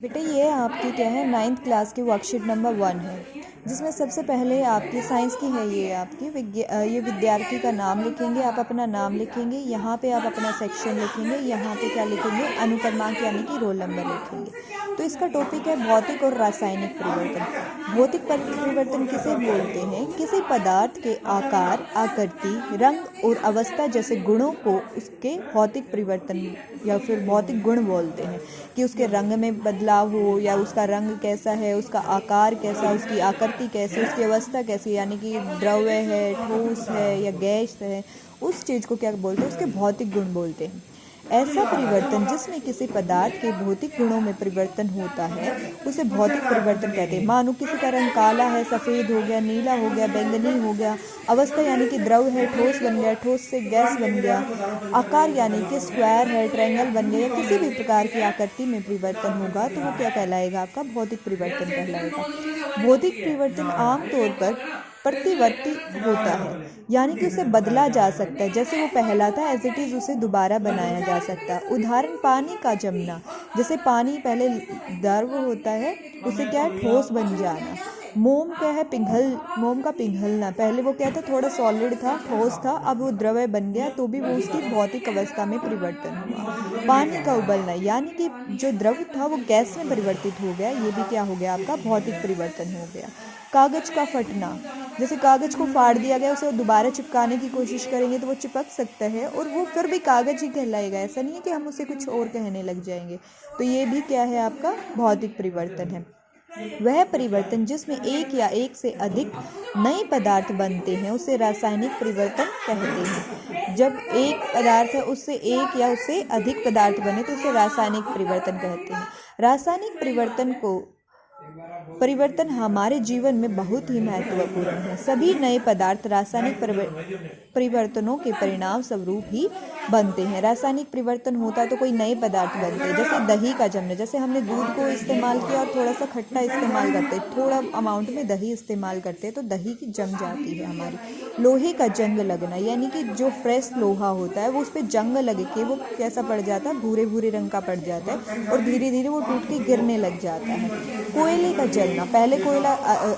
बेटा ये आपकी क्या है 9th क्लास की वर्कशीट नंबर 1 है, जिसमें सबसे पहले आपकी साइंस की है। ये आपकी ये विद्यार्थी का नाम लिखेंगे, आप अपना नाम लिखेंगे, यहाँ पे आप अपना सेक्शन लिखेंगे, यहाँ पे क्या लिखेंगे अनुक्रमांक यानी कि रोल नंबर लिखेंगे। तो इसका टॉपिक है भौतिक और रासायनिक परिवर्तन। भौतिक परिवर्तन किसे बोलते हैं? किसी पदार्थ के आकार, आकृति, रंग और अवस्था जैसे गुणों को उसके भौतिक परिवर्तन या फिर भौतिक गुण बोलते हैं। कि उसके रंग में बदलाव हो या उसका रंग कैसा है, उसका आकार कैसा, उसकी आकृति कैसी, उसकी अवस्था कैसी, यानी कि द्रव्य है, ठोस है या गैस है, उस चीज़ को क्या बोलते हैं? उसके भौतिक गुण बोलते हैं। ऐसा परिवर्तन जिसमें किसी पदार्थ के भौतिक गुणों में परिवर्तन होता है उसे भौतिक परिवर्तन कहते हैं। मानो किसी का रंग काला है, सफ़ेद हो गया, नीला हो गया, बैंगनी हो गया। अवस्था यानी कि द्रव है, ठोस बन गया, ठोस से गैस बन गया। आकार यानी कि स्क्वायर है, ट्रायंगल बन गया, या किसी भी प्रकार की आकृति में परिवर्तन होगा तो वो क्या कहलाएगा? आपका भौतिक परिवर्तन कहलाएगा। भौतिक परिवर्तन आमतौर पर प्रतिवर्ती होता है, यानी कि उसे बदला जा सकता है। जैसे वो पहला था एज इट इज़ उसे दोबारा बनाया जा सकता है। उदाहरण पानी का जमना, जैसे पानी पहले द्रव होता है उसे क्या है? ठोस बन जाना। मोम क्या है? मोम का पिघलना, पहले वो क्या था? थोड़ा सॉलिड था, ठोस था, अब वो द्रव्य बन गया तो भी वो उसकी भौतिक अवस्था में परिवर्तन हुआ। पानी का उबलना, यानी कि जो द्रव था वो गैस में परिवर्तित हो गया, ये भी क्या हो गया? आपका भौतिक परिवर्तन हो गया। कागज का फटना, जैसे कागज को फाड़ दिया गया, उसे दोबारा चिपकाने की कोशिश करेंगे तो वो चिपक सकता है और वो फिर भी कागज ही कहलाएगा। ऐसा नहीं है कि हम उसे कुछ और कहने लग जाएंगे। तो ये भी क्या है? आपका भौतिक परिवर्तन है। वह परिवर्तन जिसमें एक या एक से अधिक नए पदार्थ बनते हैं उसे रासायनिक परिवर्तन कहते हैं। जब एक पदार्थ है उससे एक या उससे अधिक पदार्थ बने तो उसे रासायनिक परिवर्तन कहते हैं। रासायनिक परिवर्तन हमारे जीवन में बहुत ही महत्वपूर्ण है। सभी नए पदार्थ रासायनिक परिवर्तनों के परिणाम स्वरूप ही बनते हैं। रासायनिक परिवर्तन होता है तो कोई नए पदार्थ बनते हैं। जैसे दही का जमना, जैसे हमने दूध को इस्तेमाल किया और थोड़ा सा खट्टा इस्तेमाल करते हैं, थोड़ा अमाउंट में दही इस्तेमाल करते हैं तो दही की जम जाती है हमारी। लोहे का जंग लगना, यानी कि जो फ्रेश लोहा होता है वो उस पर जंग लग के वो कैसा पड़ जाता है? भूरे भूरे रंग का पड़ जाता है और धीरे धीरे वो टूट के गिरने लग जाता है। कोयले का जलना, पहले कोयला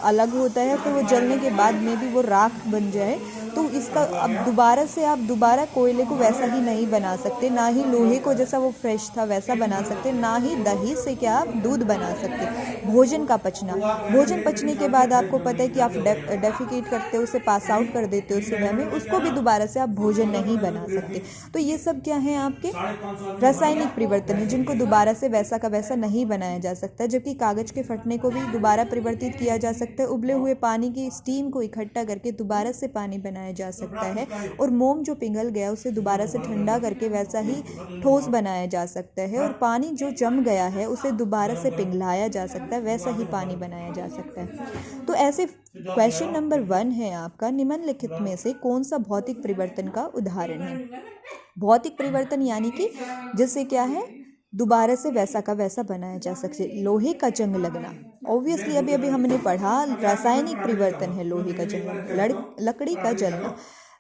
अलग होता है, फिर वो जलने के बाद में भी वो राख बन जाए तो इसका अब दोबारा कोयले को वैसा ही नहीं बना सकते, ना ही लोहे को जैसा वो फ्रेश था वैसा बना सकते, ना ही दही से क्या आप दूध बना सकते। भोजन का पचना, भोजन पचने के बाद आपको पता है कि आप डेफिकेट करते हो, उसे पास आउट कर देते हो सुबह में, उसको भी दोबारा से आप भोजन नहीं बना सकते। तो ये सब क्या है? आपके रासायनिक परिवर्तन है जिनको दोबारा से वैसा का वैसा नहीं बनाया जा सकता। जबकि कागज के फटने को भी दोबारा परिवर्तित किया जा सकता है। उबले हुए पानी की स्टीम को इकट्ठा करके दोबारा से पानी बनाया जा सकता है। और मोम जो पिघल गया उसे दोबारा से ठंडा करके वैसा ही ठोस बनाया जा सकता है। और पानी जो जम गया है उसे दोबारा से पिघलाया जा सकता है, वैसा ही पानी बनाया जा सकता है। तो ऐसे क्वेश्चन नंबर 1 है आपका, निम्नलिखित में से कौन सा भौतिक परिवर्तन का उदाहरण है? भौतिक परिवर्तन यानी कि जिससे क्या है? दोबारा से वैसा का वैसा बनाया जा सकते। लोहे का जंग लगना, ऑब्वियसली अभी हमने पढ़ा, रासायनिक परिवर्तन है लोहे का जंग। लकड़ी का जलना,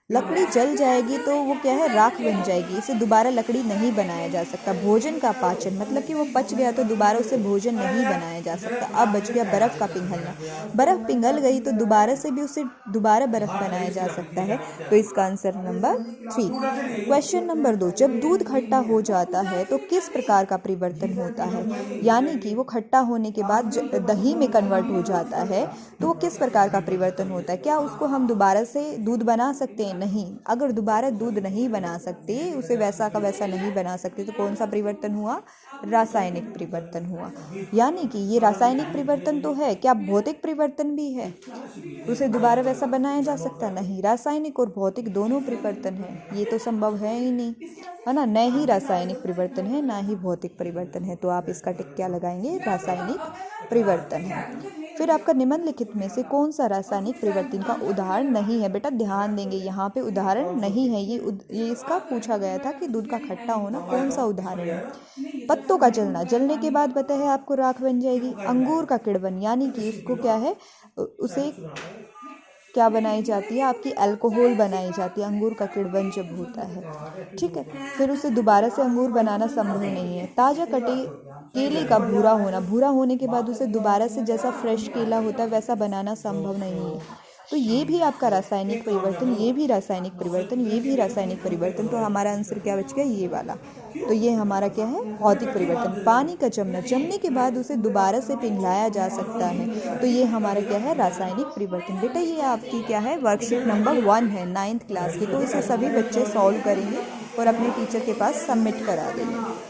लकड़ी जल जाएगी तो वो क्या है? राख बन जाएगी, इसे दोबारा लकड़ी नहीं बनाया जा सकता। भोजन का पाचन, मतलब कि वो पच गया तो दोबारा उसे भोजन नहीं बनाया जा सकता। अब बच गया बर्फ़ का पिघलना, बर्फ़ पिघल गई तो दोबारा से भी उसे दोबारा बर्फ़ बनाया जा सकता है। तो इसका आंसर नंबर 3। क्वेश्चन नंबर 2, जब दूध खट्टा हो जाता है तो किस प्रकार का परिवर्तन होता है? यानी कि वो खट्टा होने के बाद दही में कन्वर्ट हो जाता है तो वो किस प्रकार का परिवर्तन होता है? क्या उसको हम दोबारा से दूध बना सकते हैं? नहीं। अगर दोबारा दूध नहीं बना सकते, उसे वैसा का वैसा नहीं बना सकते तो कौन सा परिवर्तन हुआ? रासायनिक परिवर्तन हुआ। यानी कि ये रासायनिक परिवर्तन तो है, क्या भौतिक परिवर्तन भी है? उसे दोबारा वैसा बनाया जा सकता? नहीं। रासायनिक और भौतिक दोनों परिवर्तन है, ये तो संभव है ही नहीं, है ना। न ही रासायनिक परिवर्तन है, ना ही भौतिक परिवर्तन है। तो आप इसका टिक क्या लगाएंगे? रासायनिक परिवर्तन है। फिर आपका निम्नलिखित में से कौन सा रासायनिक परिवर्तन का उदाहरण नहीं है? बेटा ध्यान देंगे, यहाँ पे उदाहरण नहीं है। ये इसका पूछा गया था कि दूध का खट्टा होना कौन सा उदाहरण है। पत्तों का जलना, जलने के बाद पता है आपको राख बन जाएगी। अंगूर का किण्वन, यानी कि उसको क्या है? उसे क्या बनाई जाती है, आपकी अल्कोहल बनाई जाती है, अंगूर का किण्वन जब होता है, ठीक है। फिर उसे दोबारा से अंगूर बनाना संभव नहीं है। ताज़ा कटे केले का भूरा होने के बाद उसे दोबारा से जैसा फ्रेश केला होता है वैसा बनाना संभव नहीं है। तो ये भी आपका रासायनिक परिवर्तन, ये भी रासायनिक परिवर्तन, ये भी रासायनिक परिवर्तन। तो हमारा आंसर क्या बच गया, ये वाला। तो ये हमारा क्या है, भौतिक परिवर्तन। पानी का जमने के बाद उसे दोबारा से पिघलाया जा सकता है, तो ये हमारा क्या है, रासायनिक परिवर्तन। बेटा ये आपकी क्या है, वर्कशीट नंबर 1 है 9th क्लास की। तो इसे सभी बच्चे सॉल्व करेंगे और अपने टीचर के पास सबमिट करा देंगे।